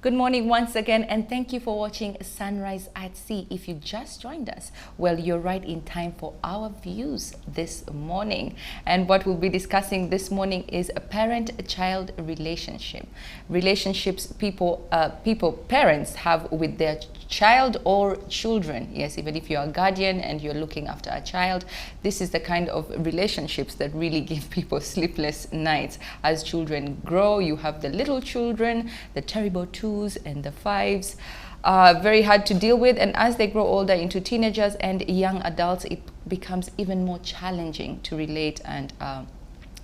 Good morning once again, and thank you for watching Sunrise at Sea. If you just joined us, well, you're right in time for our views this morning. And what we'll be discussing this morning is a parent-child relationship. Relationships parents have with their child or children. Yes, even if you're a guardian and you're looking after a child, this is the kind of relationships that really give people sleepless nights. As children grow, you have the little children, the terrible twos and the fives, very hard to deal with, and as they grow older into teenagers and young adults, it becomes even more challenging to relate and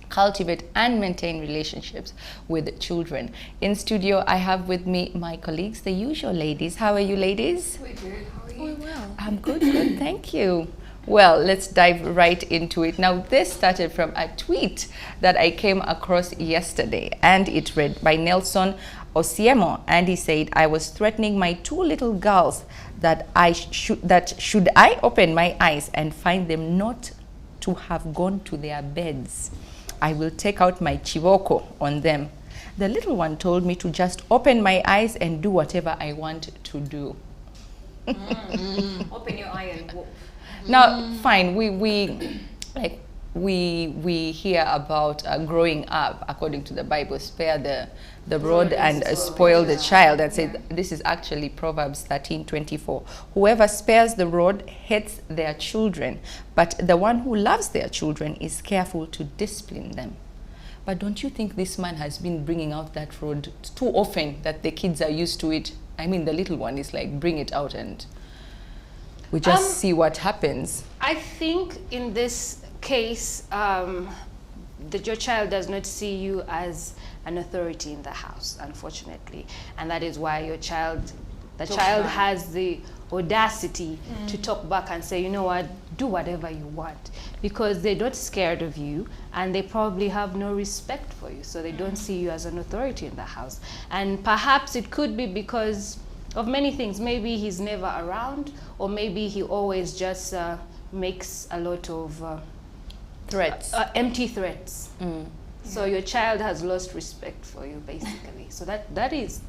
cultivate and maintain relationships with children. In studio, I have with me my colleagues, the usual ladies. How are you, ladies? We're good. How are you? Oh, well. I'm good, good, thank you. Well, let's dive right into it. Now, this started from a tweet that I came across yesterday, and it read by Nelson Osiemo, and he said, "I was threatening my two little girls that should I open my eyes and find them not to have gone to their beds, I will take out my chivoko on them. The little one told me to just open my eyes and do whatever I want to do." Open your eye and walk. Now, fine, we hear about growing up according to the Bible, spare the rod and spoil the child. And say this is actually Proverbs 13:24. Whoever spares the rod hates their children, but the one who loves their children is careful to discipline them. But don't you think this man has been bringing out that rod too often that the kids are used to it? I mean, the little one is like, bring it out and we just see what happens. I think in this case, your child does not see you as an authority in the house, unfortunately, and that is why the child has the audacity to talk back and say, you know what, do whatever you want, because they're not scared of you and they probably have no respect for you, so they don't see you as an authority in the house. And perhaps it could be because of many things. Maybe he's never around, or maybe he always just makes a lot of Threats. empty threats. So your child has lost respect for you, basically. So that is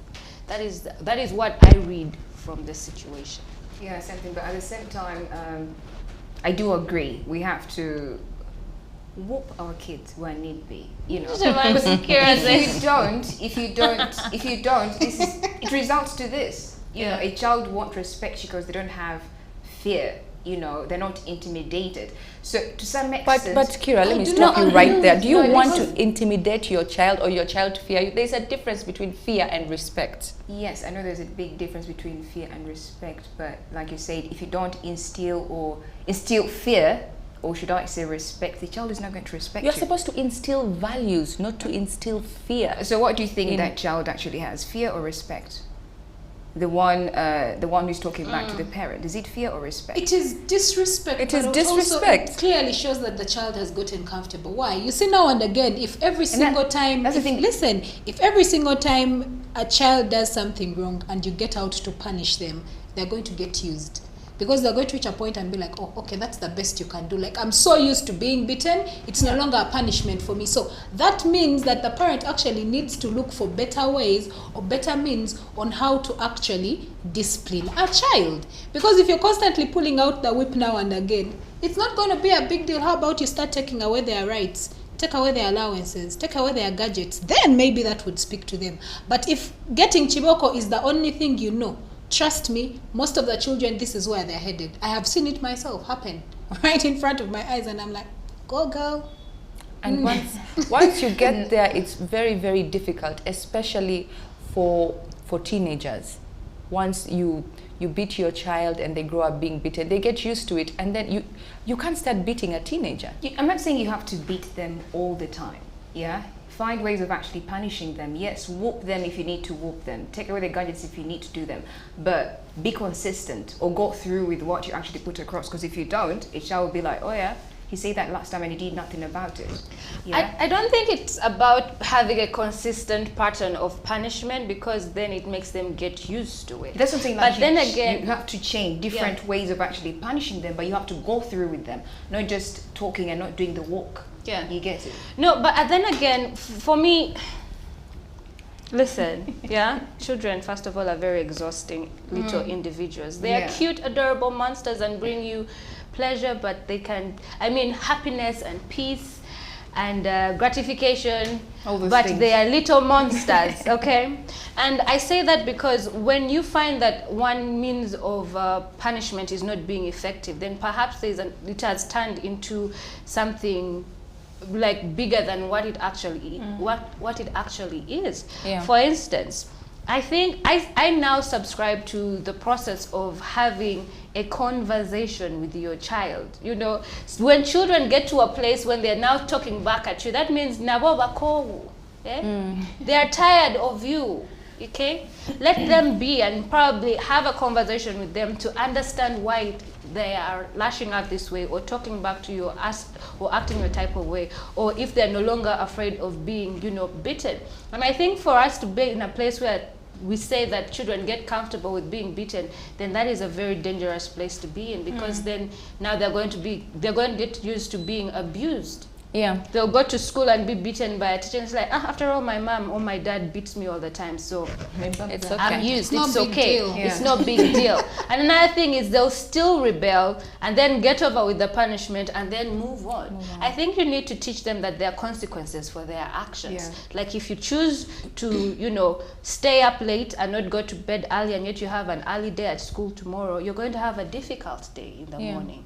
what I read from this situation. Yeah, same thing. But at the same time, I do agree. We have to whoop our kids when need be. You know, if you don't, it results to this. You know, a child won't respect you because they don't have fear. You know, they're not intimidated. So to some extent, But Kira, let me stop you right there. Do you want to intimidate your child or your child to fear you? There's a difference between fear and respect. yes, I know there's a big difference between fear and respect. But like you said, if you don't instill fear, or should I say respect, the child is not going to respect You're you. supposed to instill values, not to instill fear. So what do you think that child actually has, fear or respect? The one who's talking back to the parent, is it fear or respect? It is disrespect. It is but disrespect. Also, it clearly shows that the child has gotten comfortable. Why? You see, now and again, if every single time, that's the thing. Listen, if every single time a child does something wrong and you get out to punish them, they're going to get used. Because they're going to reach a point and be like, oh, okay, that's the best you can do. Like, I'm so used to being beaten, it's no longer a punishment for me. So that means that the parent actually needs to look for better ways or better means on how to actually discipline a child. Because if you're constantly pulling out the whip now and again, it's not going to be a big deal. How about you start taking away their rights? Take away their allowances, take away their gadgets, then maybe that would speak to them. But if getting chiboko is the only thing you know, trust me, most of the children, this is where they're headed. I have seen it myself happen right in front of my eyes, and I'm like, go girl. And once you get there, it's very, very difficult, especially for teenagers. Once you beat your child and they grow up being beaten, they get used to it, and then you can't start beating a teenager. I'm not saying you have to beat them all the time. Yeah, find ways of actually punishing them. Yes, whoop them if you need to whoop them. Take away the gadgets if you need to do them. But be consistent or go through with what you actually put across. Because if you don't, a child will be like, oh yeah, he said that last time and he did nothing about it. Yeah? I don't think it's about having a consistent pattern of punishment, because then it makes them get used to it. That's something like but then again, you have to change different ways of actually punishing them, but you have to go through with them, not just talking and not doing the work. Yeah. You get it? No, but then again, for me, Listen, yeah, children, first of all, are very exhausting little individuals. They are cute, adorable monsters and bring you pleasure, but they can, I mean, happiness and peace and gratification, All those but things. they are little monsters, okay? And I say that because when you find that one means of punishment is not being effective, then perhaps it has turned into something like bigger than what it actually what it actually is. Yeah. For instance, I think I now subscribe to the process of having a conversation with your child. You know, when children get to a place when they're now talking back at you, that means nabo bako, they are tired of you. Okay, let them be and probably have a conversation with them to understand why they are lashing out this way or talking back to you or acting a type of way, or if they're no longer afraid of being, you know, beaten. And I think for us to be in a place where we say that children get comfortable with being beaten, then that is a very dangerous place to be in, because then now they're going to get used to being abused. Yeah. They'll go to school and be beaten by a teacher. And it's like, after all, my mom or my dad beats me all the time, so It's okay. I'm used. It's It's no big okay. deal. It's no big deal. And another thing is they'll still rebel and then get over with the punishment and then move on. I think you need to teach them that there are consequences for their actions. Yeah. Like if you choose to, you know, stay up late and not go to bed early, and yet you have an early day at school tomorrow, you're going to have a difficult day in the morning.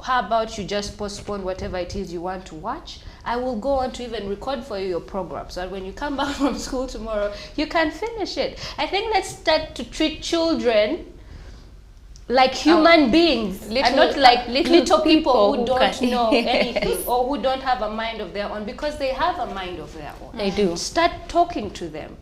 How about you just postpone whatever it is you want to watch? I will go on to even record for you your program, so that when you come back from school tomorrow, you can finish it. I think let's start to treat children like human beings, and not like little people who don't know anything or who don't have a mind of their own, because they have a mind of their own. They do. Start talking to them,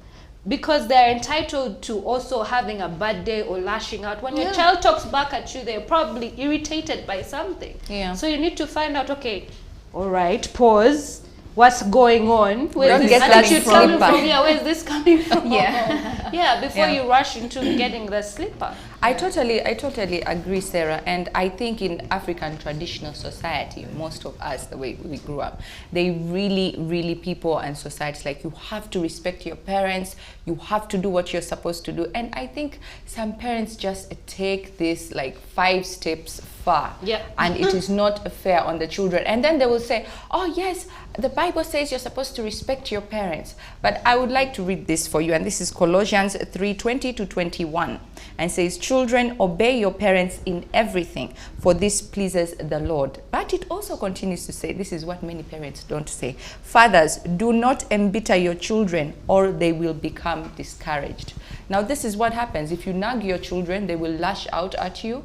because they're entitled to also having a bad day or lashing out. When your child talks back at you, they're probably irritated by something. Yeah. So you need to find out, okay, all right, pause. What's going on? Don't This get that attitude coming slipper. from here? Where's this coming from? Yeah. Before Yeah. you rush into getting the slipper. I totally agree, Sarah. And I think in African traditional society, most of us, the way we grew up, they really people and societies, like, you have to respect your parents, you have to do what you're supposed to do. And I think some parents just take this like 5 steps far. Yeah. And it is not fair on the children. And then they will say, oh yes, the Bible says you're supposed to respect your parents. But I would like to read this for you. And this is Colossians 3:20-21. And says, children, obey your parents in everything, for this pleases the Lord. But it also continues to say, this is what many parents don't say, fathers, do not embitter your children, or they will become discouraged. Now, this is what happens. If you nag your children, they will lash out at you,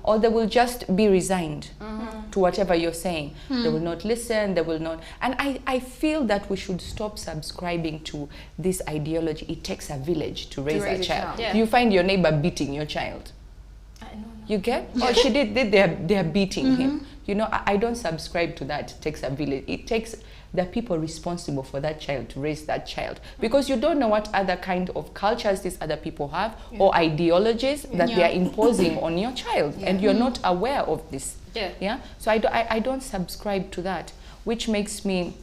or they will just be resigned to whatever you're saying. They will not listen, they will not. And I feel that we should stop subscribing to this ideology. It takes a village to raise a child. Yeah. You find your neighbor beating your child. You get? Oh, she did they are beating him. You know, I don't subscribe to that. It takes a village. It takes the people responsible for that child to raise that child, because you don't know what other kind of cultures these other people have or ideologies that they are imposing on your child, and you're not aware of this. So I don't subscribe to that, which makes me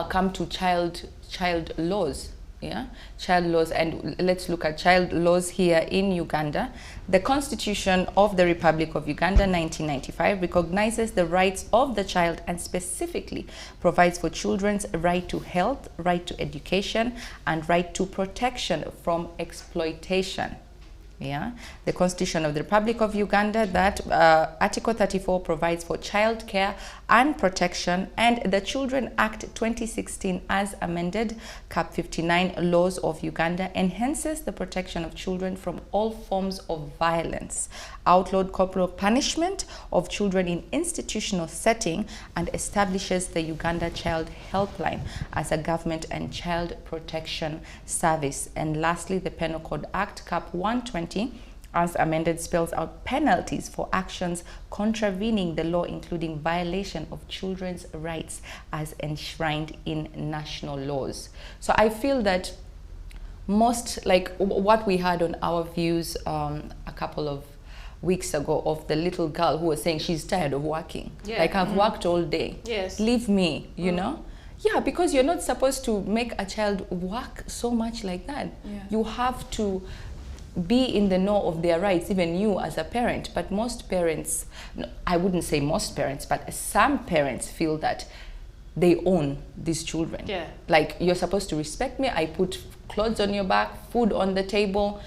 come to child laws. Child laws. And let's look at child laws here in Uganda. The Constitution of the Republic of Uganda 1995 recognizes the rights of the child and specifically provides for children's right to health, right to education, and right to protection from exploitation. The Constitution of the Republic of Uganda, that Article 34 provides for child care and protection, and the Children Act 2016 as amended, Cap 59 Laws of Uganda, enhances the protection of children from all forms of violence, outlawed corporal punishment of children in institutional setting, and establishes the Uganda Child Helpline as a government and child protection service. And lastly, the Penal Code Act, Cap 120, as amended, spells out penalties for actions contravening the law, including violation of children's rights as enshrined in national laws. So I feel that most, like what we had on our views a couple of weeks ago, of the little girl who was saying she's tired of working. Like, I've worked all day. Yes. Leave me, you know? Yeah, because you're not supposed to make a child work so much like that. Yeah. You have to be in the know of their rights, even you as a parent. But most parents, no, I wouldn't say most parents, but some parents feel that they own these children. Yeah. Like, you're supposed to respect me. I put clothes on your back, food on the table.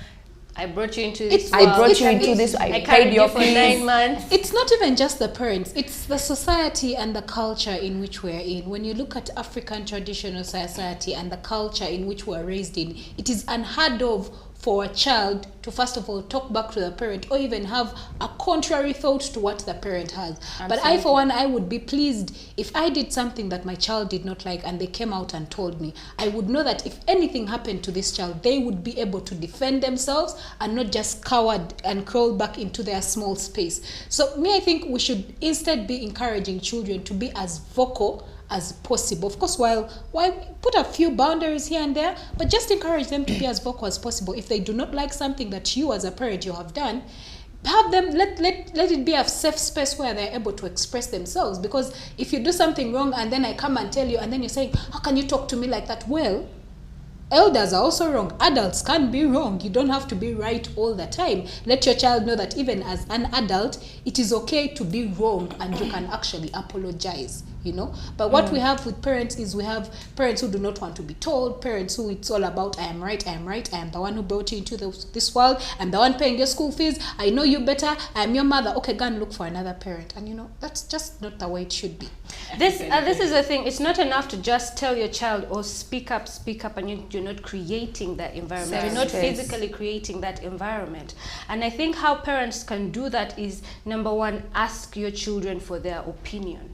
I brought you into this. I brought you into this. I paid your for fees. 9 months. It's not even just the parents, it's the society and the culture in which we're in. When you look at African traditional society and the culture in which we're raised in, it is unheard of for a child to first of all talk back to the parent or even have a contrary thought to what the parent has. But I, for one, I would be pleased if I did something that my child did not like and they came out and told me. I would know that if anything happened to this child, they would be able to defend themselves and not just cowered and crawl back into their small space. So me, I think we should instead be encouraging children to be as vocal as possible. Of course, while put a few boundaries here and there, but just encourage them to be as vocal as possible. If they do not like something that you as a parent you have done, have them let it be a safe space where they're able to express themselves. Because if you do something wrong and then I come and tell you and then you're saying, how can you talk to me like that? Well, elders are also wrong. Adults can be wrong. You don't have to be right all the time. Let your child know that even as an adult, it is okay to be wrong and you can actually apologize, you know. But what we have with parents is we have parents who do not want to be told, parents who it's all about, I am right, I am right, I am the one who brought you into this world, I'm the one paying your school fees, I know you better, I am your mother, okay, go and look for another parent. And you know, that's just not the way it should be. This is the thing. It's not enough to just tell your child, oh, speak up, and you're not creating that environment. You're not physically creating that environment. And I think how parents can do that is, number one, ask your children for their opinion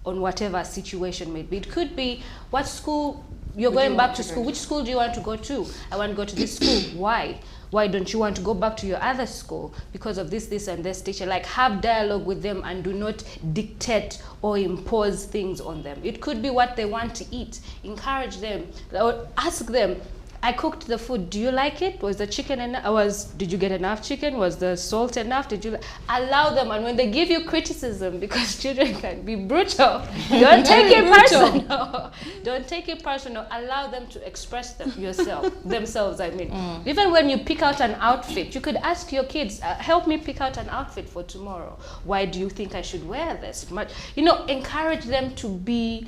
on whatever situation may be. It could be, what school you're going back to school. Which school do you want to go to? I want to go to this school. Why? Why don't you want to go back to your other school? Because of this, and this teacher. Like, have dialogue with them and do not dictate or impose things on them. It could be what they want to eat. Encourage them or ask them, I cooked the food. Do you like it? Was the chicken enough? Did you get enough chicken? Was the salt enough? Did you allow them? And when they give you criticism, because children can be brutal, don't take it personal. Don't take it personal. Allow them to express themselves. I mean, even when you pick out an outfit, you could ask your kids, "Help me pick out an outfit for tomorrow. Why do you think I should wear this?" You know, encourage them to be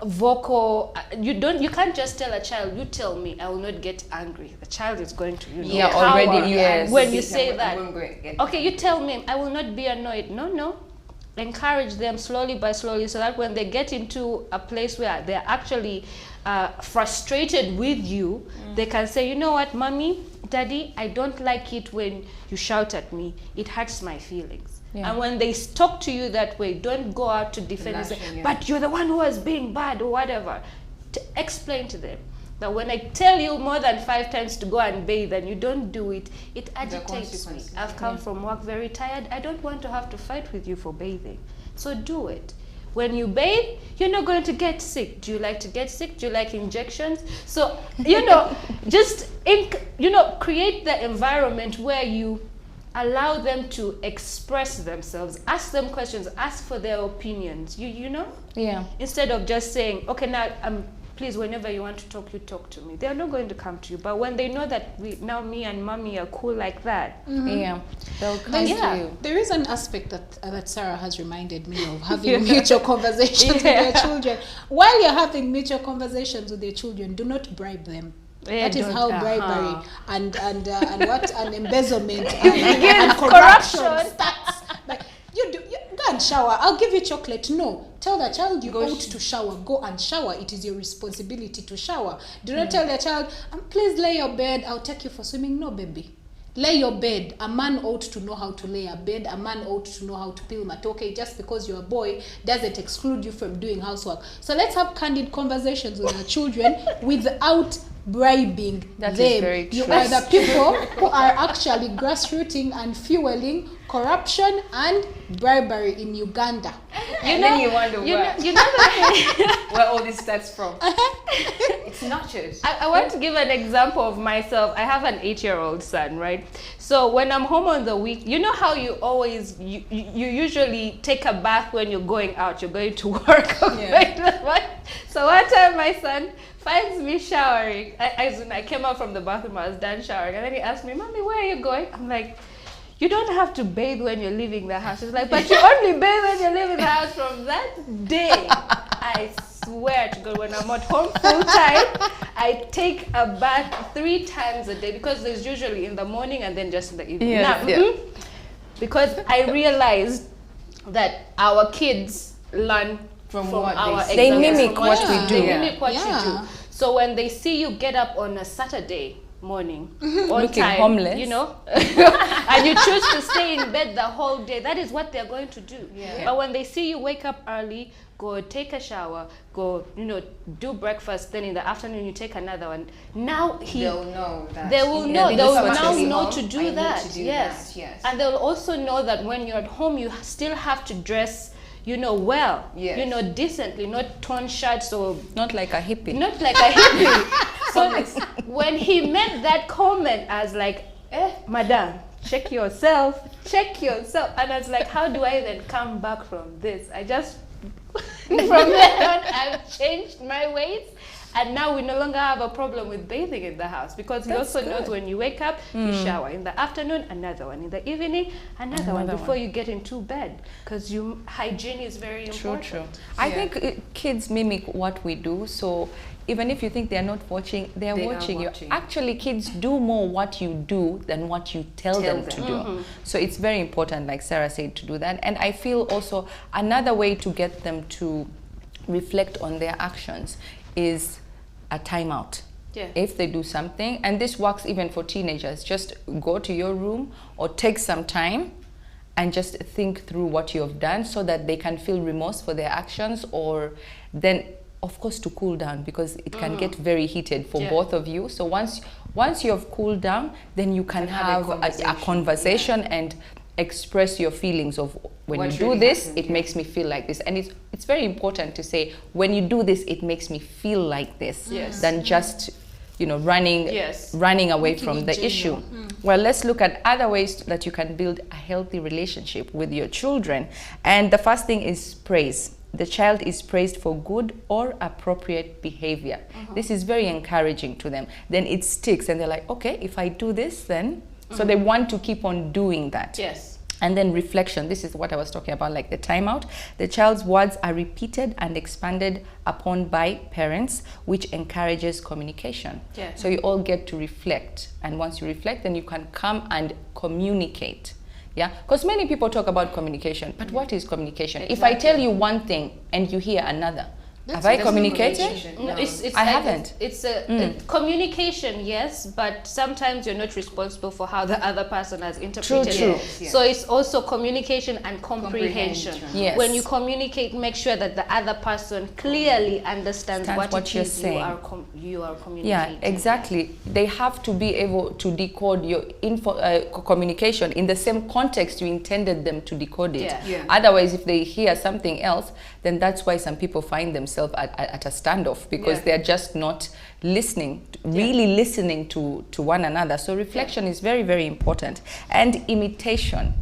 vocal. You can't just tell a child, you tell me, I will not get angry. The child is going to, already, yes. When you say that, okay, you tell me, I will not be annoyed. No, encourage them slowly by slowly, so that when they get into a place where they're actually frustrated with you, they can say, you know what, mommy, daddy, I don't like it when you shout at me. It hurts my feelings. Yeah. And when they talk to you that way, don't go out to defend and say, but you're the one who was being bad or whatever. To explain to them that when I tell you more than 5 times to go and bathe and you don't do it, it agitates me. I've come from work very tired. I don't want to have to fight with you for bathing. So do it. When you bathe, you're not going to get sick. Do you like to get sick? Do you like injections? So, just, create the environment where you allow them to express themselves, ask them questions, ask for their opinions, you know? Yeah. Instead of just saying, okay, now, please, whenever you want to talk, you talk to me. They're not going to come to you. But when they know that now me and mommy are cool like that, they'll come to you. There is an aspect that Sarah has reminded me of, having mutual conversations with your children. While you're having mutual conversations with your children, do not bribe them. That is how bribery and what an embezzlement and corruption starts. Like, you go and shower. I'll give you chocolate. No, tell the child you ought to shower. Go and shower. It is your responsibility to shower. Do not tell the child, please lay your bed. I'll take you for swimming. No, baby. Lay your bed. A man ought to know how to lay a bed. A man ought to know how to peel matoke. Just because you're a boy doesn't exclude you from doing housework. So let's have candid conversations with our children without bribing them. You are the people who are actually grassrooting and fueling corruption and bribery in Uganda. Then you wonder where all this starts from. It's nurtured. I want to give an example of myself. I have an 8-year-old son, right? So when I'm home on the week, you know how you always, you usually take a bath when you're going out, you're going to work. So one time my son finds me showering. I came out from the bathroom, I was done showering, and then he asked me, "Mommy, where are you going?" I'm like, "You don't have to bathe when you're leaving the house." He's like, "But you only bathe when you're leaving the house." From that day, I swear to God, when I'm at home full time, I take a bath 3 times a day, because there's usually in the morning and then just in the evening. Yes, Now, because I realized that our kids learn from what our they see. They examples, mimic from what you we do. do. They mimic what Yeah. you do. So when they see you get up on a Saturday morning on Looking time, homeless. you know, and you choose to stay in bed the whole day, that is what they're going to do. Yeah. But when they see you wake up early, go take a shower, go, you know, do breakfast, then in the afternoon you take another one. Now They'll know that. they will you know. this They will is what now I know want. to I do need that. to do Yes. that, yes. And they'll also know that when you're at home, you still have to dress, you know, well. Yes. You know, decently, not torn shirts or Not like a hippie. not like a hippie. So when he made that comment, I was like, madam, check yourself. And I was like, how do I then come back from this? I just, from then on, I've changed my ways. And now we no longer have a problem with bathing in the house, because he That's also knows good. when you wake up, you shower. In the afternoon, another one. In the evening, another one, Another before one. you get into bed. Because hygiene is very True, important. true. I Yeah. think kids mimic what we do. So even if you think they're not watching, they're They are watching you. watching. Actually, kids do more what you do than what you tell them to do. So it's very important, like Sarah said, to do that. And I feel also another way to get them to reflect on their actions is a timeout. Yeah. If they do something, and this works even for teenagers, just go to your room or take some time and just think through what you have done, so that they can feel remorse for their actions, or then of course to cool down, because it can get very heated for Yeah. both of you. So once you have cooled down, then you can have a conversation and express your feelings of, when What you do really this, happened, it yeah. makes me feel like this. And it's very important to say, when you do this, it makes me feel like this, Yes. than just, you know, running Yes. away Making from it the genuine. issue. Well, let's look at other ways that you can build a healthy relationship with your children. And the first thing is praise. The child is praised for good or appropriate behavior. This is very encouraging to them. Then it sticks, and they're like, okay, if I do this, then... So they want to keep on doing that. Yes. And then reflection. This is what I was talking about, like the timeout. The child's words are repeated and expanded upon by parents, which encourages communication. Yeah. So you all get to reflect. And once you reflect, then you can come and communicate. Yeah, because many people talk about communication, but what is communication? If I tell you one thing and you hear another, have I That's not communicated? communication. No, it's I like haven't. It's a communication, yes, but sometimes you're not responsible for how the other person has interpreted true. it. Yes, yes. So it's also communication and comprehension. Comprehension. Yes. When you communicate, make sure that the other person clearly understands Understands what what it you're is saying. you are communicating. Yeah, exactly. They have to be able to decode your communication in the same context you intended them to decode it. Yeah. Yeah. Otherwise, if they hear something else, then that's why some people find themselves at a standoff, because Yeah. they're just not listening, really listening to one another. So reflection is very, very important. And imitation.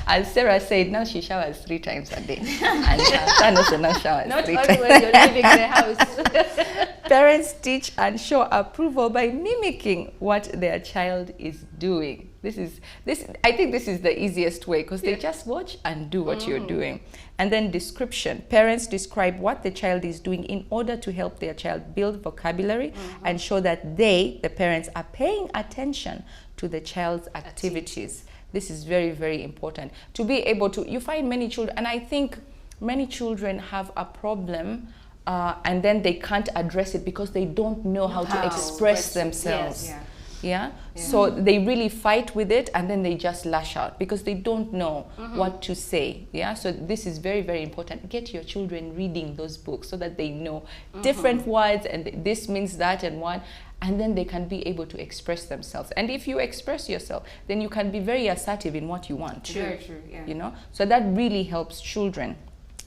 As Sarah said, now she showers 3 times a day. And her son also now showers Not 3 only times. when you're leaving the house. Parents teach and show approval by mimicking what their child is doing. I think this is the easiest way, because they just watch and do what you're doing. And then description. Parents describe what the child is doing in order to help their child build vocabulary and show that they, the parents, are paying attention to the child's activities. This is very, very important. To be able to, you find many children, and I think many children have a problem, and then they can't address it because they don't know how to express themselves. Yeah. Yeah? So they really fight with it, and then they just lash out because they don't know what to say. Yeah, so this is very, very important. Get your children reading those books so that they know different words, and this means that and what, and then they can be able to express themselves. And if you express yourself, then you can be very assertive in what you want. Very true, yeah. You know, so that really helps children.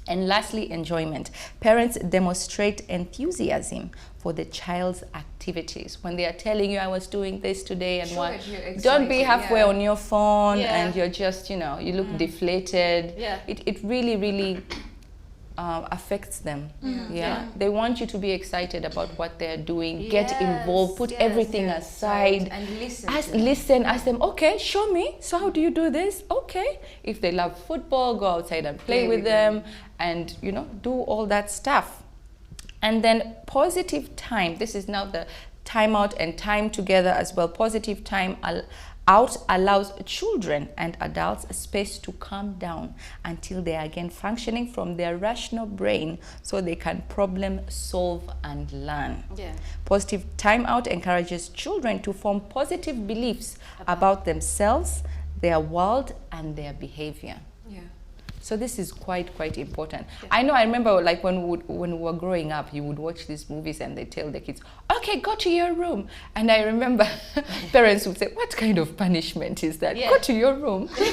And lastly, enjoyment. Parents demonstrate enthusiasm for the child's activities. When they are telling you, I was doing this today and Sure, what, that you're don't be excited, halfway yeah. on your phone Yeah. and you're just, you know, you look deflated. Yeah. It really, really affects them. Mm. Yeah, they want you to be excited about what they're doing, get Yes, involved, put yes, everything yes, aside, right. And listen ask, to them. ask them, okay, show me, so how do you do this? Okay, if they love football, go outside and play with them, and you know, do all that stuff. And then positive time, this is now the time out and time together as well. Positive time out allows children and adults space to calm down until they are again functioning from their rational brain, so they can problem solve and learn. Yeah. Positive time out encourages children to form positive beliefs about themselves, their world, and their behavior. Yeah. So this is quite important. I know, I remember like when we were growing up, you would watch these movies and they tell the kids, okay, go to your room. And I remember parents would say, what kind of punishment is that? Yeah. Go to your room. You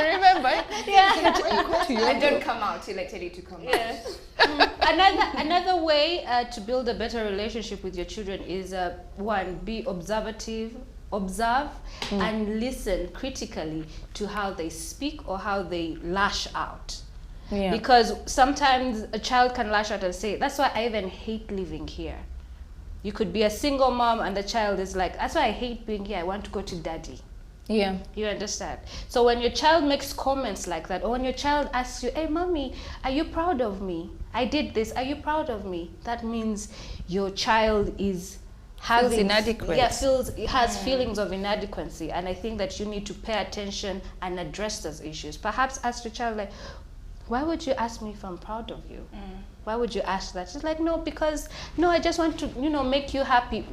remember? Yeah. Go to your And room. don't come out till I tell you to come Yeah. Another way to build a better relationship with your children is one, be observe and listen critically to how they speak or how they lash out. Yeah. Because sometimes a child can lash out and say, that's why I even hate living here. You could be a single mom and the child is like, that's why I hate being here, I want to go to daddy. Yeah. You understand? So when your child makes comments like that, or when your child asks you, hey mommy, are you proud of me? I did this, are you proud of me? That means your child is having inadequate. Has feelings of inadequacy, and I think that you need to pay attention and address those issues. Perhaps ask your child, like, why would you ask me if I'm proud of you? Why would you ask that? She's like, no, because no, I just want to, you know, make you happy.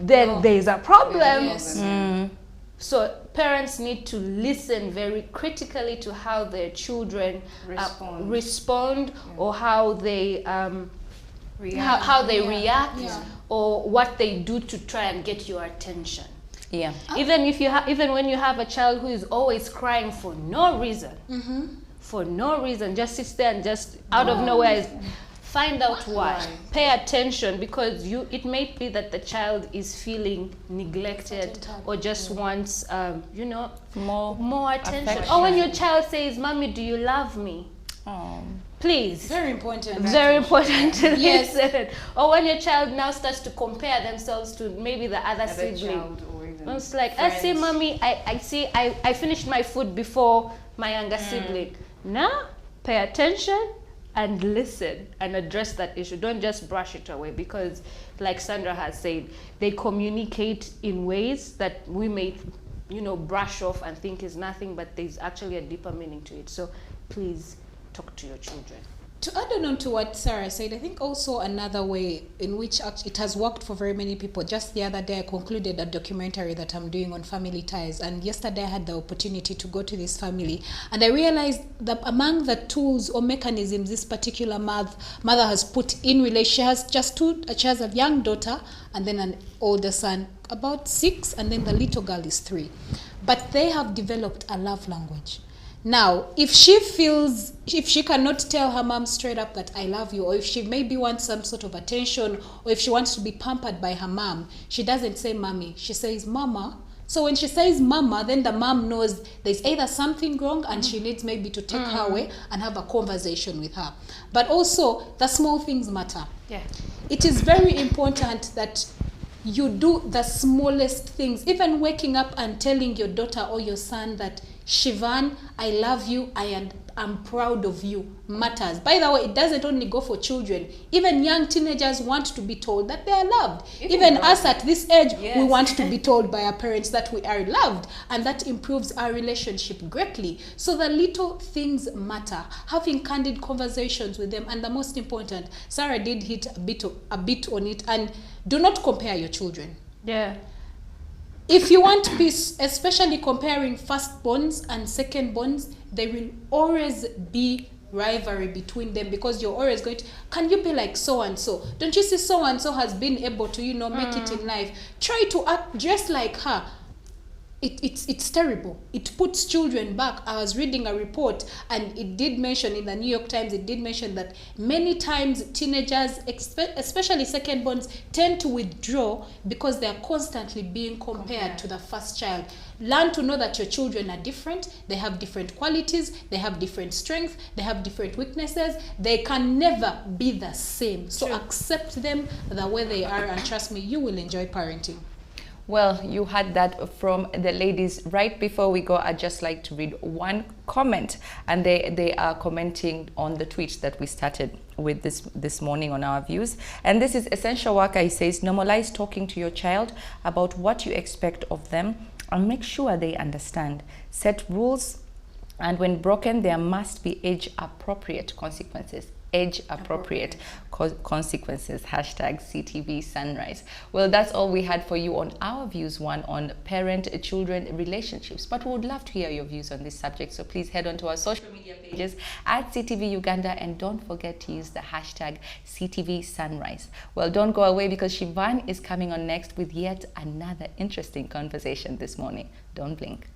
Then there's a problem. Yes. So parents need to listen very critically to how their children respond or how they react Yeah. or what they do to try and get your attention. Yeah. Even when you have a child who is always crying for no reason, just sits there and just out of nowhere find out why. Pay attention, because it may be that the child is feeling neglected or just wants more attention. affection. Or when your child says, mommy, do you love me? Please. Very important. Very important to Yes. listen. Or when your child now starts to compare themselves to maybe the other sibling. child or even It's like, I see, mommy, I finished my food before my younger sibling. Now, pay attention and listen and address that issue. Don't just brush it away, because like Sandra has said, they communicate in ways that we may, brush off and think is nothing, but there's actually a deeper meaning to it. So please talk to your children. To add on to what Sarah said, I think also another way in which it has worked for very many people. Just the other day, I concluded a documentary that I'm doing on family ties. And yesterday, I had the opportunity to go to this family. And I realized that among the tools or mechanisms this particular mother has put in relation, she has just she has a young daughter and then an older son, about 6, and then the little girl is 3. But they have developed a love language. Now, if she cannot tell her mom straight up that I love you, or if she maybe wants some sort of attention, or if she wants to be pampered by her mom, she doesn't say mommy, she says mama. So when she says mama, then the mom knows there's either something wrong and she needs maybe to take her away and have a conversation with her. But also, the small things matter. Yeah. It is very important that you do the smallest things, even waking up and telling your daughter or your son that, Shivan, I love you, I'm proud of you, matters. By the way, it doesn't only go for children. Even young teenagers want to be told that they are loved. Even us at this age, we want to be told by our parents that we are loved. And that improves our relationship greatly. So the little things matter. Having candid conversations with them. And the most important, Sarah did hit a bit on it. And do not compare your children. Yeah. If you want peace, especially comparing firstborns and secondborns, there will always be rivalry between them, because you're always going to, can you be like so and so? Don't you see so and so has been able to, make it in life? Try to act just like her. it's terrible. It puts children back. I was reading a report, and it did mention in the New York Times, it did mention that many times teenagers, especially second-borns, tend to withdraw because they are constantly being compared to the first child. Learn to know that your children are different. They have different qualities. They have different strengths. They have different weaknesses. They can never be the same. So accept them the way they are, and trust me, you will enjoy parenting. Well, you had that from the ladies. Right before we go, I'd just like to read one comment, and they are commenting on the tweet that we started with this morning on our views. And this is Essential Worker. He says, normalize talking to your child about what you expect of them and make sure they understand. Set rules, and when broken, there must be age-appropriate consequences. Age-appropriate consequences. Hashtag CTV Sunrise. Well, that's all we had for you on our views one on parent-children relationships. But we would love to hear your views on this subject. So please head on to our social media pages at CTV Uganda, and don't forget to use the hashtag CTV Sunrise. Well, don't go away, because Siobhan is coming on next with yet another interesting conversation this morning. Don't blink.